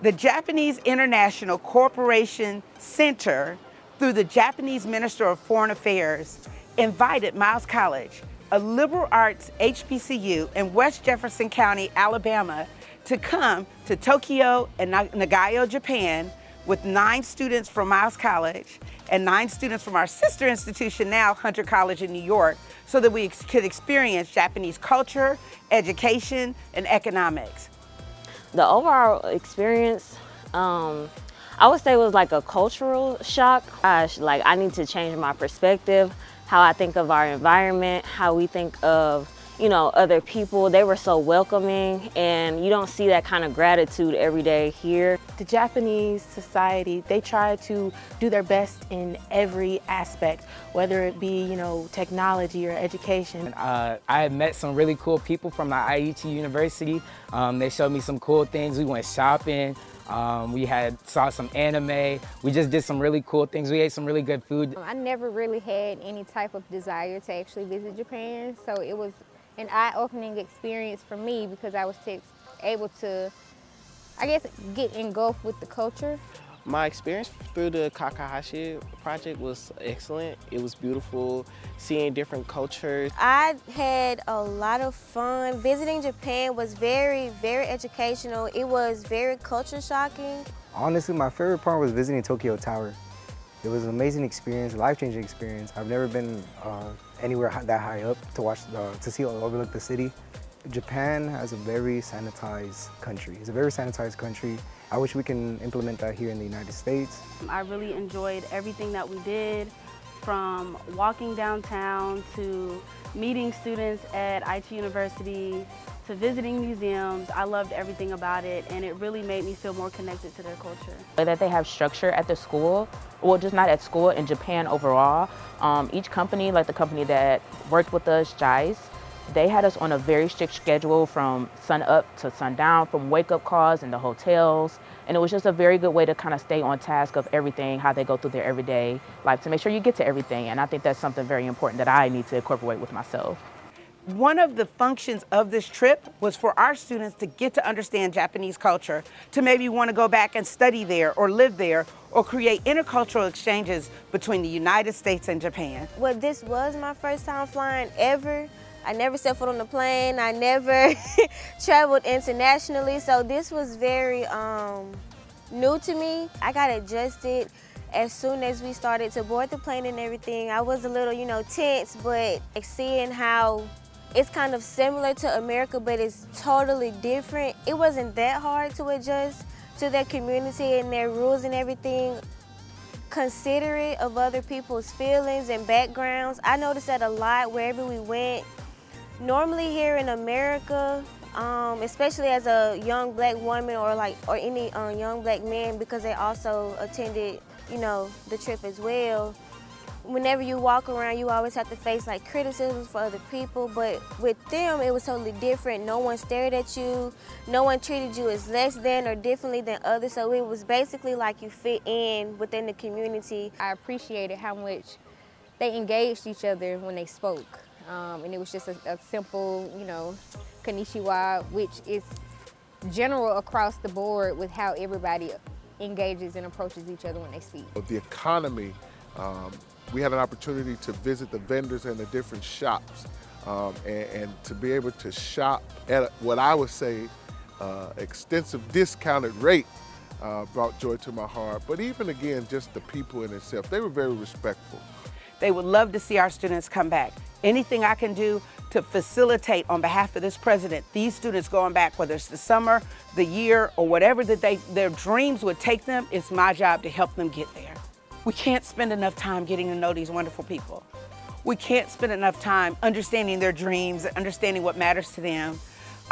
The Japanese International Cooperation Center, through the Japanese Minister of Foreign Affairs, invited Miles College, a liberal arts HBCU in West Jefferson County, Alabama, to come to Tokyo and Nagayo, Japan, with 9 students from Miles College and 9 students from our sister institution now, Hunter College in New York, so that we could experience Japanese culture, education, and economics. The overall experience, I would say, was like a cultural shock. Like, I need to change my perspective, how I think of our environment, how we think of, you know, other people. They were so welcoming, and you don't see that kind of gratitude every day here. The Japanese society, they try to do their best in every aspect, whether it be, you know, technology or education. I had met some really cool people from the Aichi University. They showed me some cool things. We went shopping. We saw some anime. We just did some really cool things. We ate some really good food. I never really had any type of desire to actually visit Japan, so it was an eye-opening experience for me because I was able to, I guess, get engulfed with the culture. My experience through the Kakehashi Project was excellent. It was beautiful, seeing different cultures. I had a lot of fun. Visiting Japan was very, very educational. It was very culture shocking. Honestly, my favorite part was visiting Tokyo Tower. It was an amazing experience, life-changing experience. I've never been anywhere that high up to see overlook the city. Japan has a very sanitized country. It's a very sanitized country. I wish we can implement that here in the United States. I really enjoyed everything that we did, from walking downtown to meeting students at Aichi University to visiting museums. I loved everything about it, and it really made me feel more connected to their culture. That they have structure at the school, well, just not at school, in Japan overall. Each company, like the company that worked with us, JICE, they had us on a very strict schedule from sun up to sundown, from wake-up calls in the hotels. And it was just a very good way to kind of stay on task of everything, how they go through their everyday life, to make sure you get to everything. And I think that's something very important that I need to incorporate with myself. One of the functions of this trip was for our students to get to understand Japanese culture, to maybe want to go back and study there or live there or create intercultural exchanges between the United States and Japan. Well, this was my first time flying ever. I never set foot on the plane. I never traveled internationally, so this was very new to me. I got adjusted as soon as we started to board the plane and everything. I was a little, you know, tense, but seeing how it's kind of similar to America, but it's totally different, it wasn't that hard to adjust to their community and their rules and everything. Considerate of other people's feelings and backgrounds. I noticed that a lot wherever we went. Normally here in America, especially as a young black woman or any young black man, because they also attended, you know, the trip as well. Whenever you walk around, you always have to face like criticisms for other people, but with them, it was totally different. No one stared at you, no one treated you as less than or differently than others, so it was basically like you fit in within the community. I appreciated how much they engaged each other when they spoke. And it was just a simple, you know, konnichiwa, which is general across the board with how everybody engages and approaches each other when they speak. The economy, we had an opportunity to visit the vendors and the different shops and to be able to shop at what I would say extensive discounted rate brought joy to my heart. But even again, just the people in itself, they were very respectful. They would love to see our students come back. Anything I can do to facilitate on behalf of this president, these students going back, whether it's the summer, the year, or whatever that their dreams would take them, it's my job to help them get there. We can't spend enough time getting to know these wonderful people. We can't spend enough time understanding their dreams, understanding what matters to them.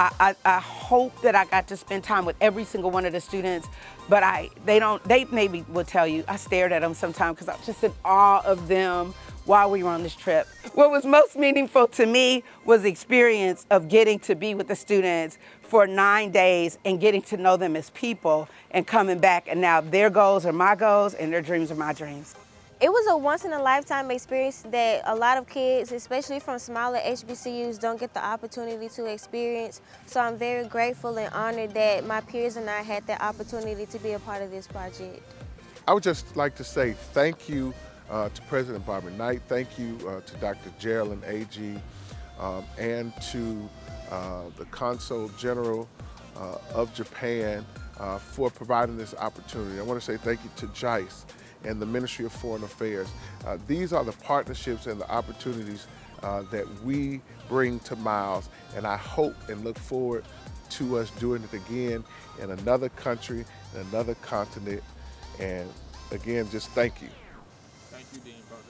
I hope that I got to spend time with every single one of the students, but they maybe will tell you, I stared at them sometimes because I was just in awe of them while we were on this trip. What was most meaningful to me was the experience of getting to be with the students for 9 days and getting to know them as people and coming back, and now their goals are my goals and their dreams are my dreams. It was a once-in-a-lifetime experience that a lot of kids, especially from smaller HBCUs, don't get the opportunity to experience. So I'm very grateful and honored that my peers and I had the opportunity to be a part of this project. I would just like to say thank you to President Barbara Knight, thank you to Dr. Geraldine Agee, and to the Consul General of Japan for providing this opportunity. I want to say thank you to JICE and the Ministry of Foreign Affairs. These are the partnerships and the opportunities that we bring to Miles, and I hope and look forward to us doing it again in another country, in another continent. And again, just thank you. Thank you, Dean Parker.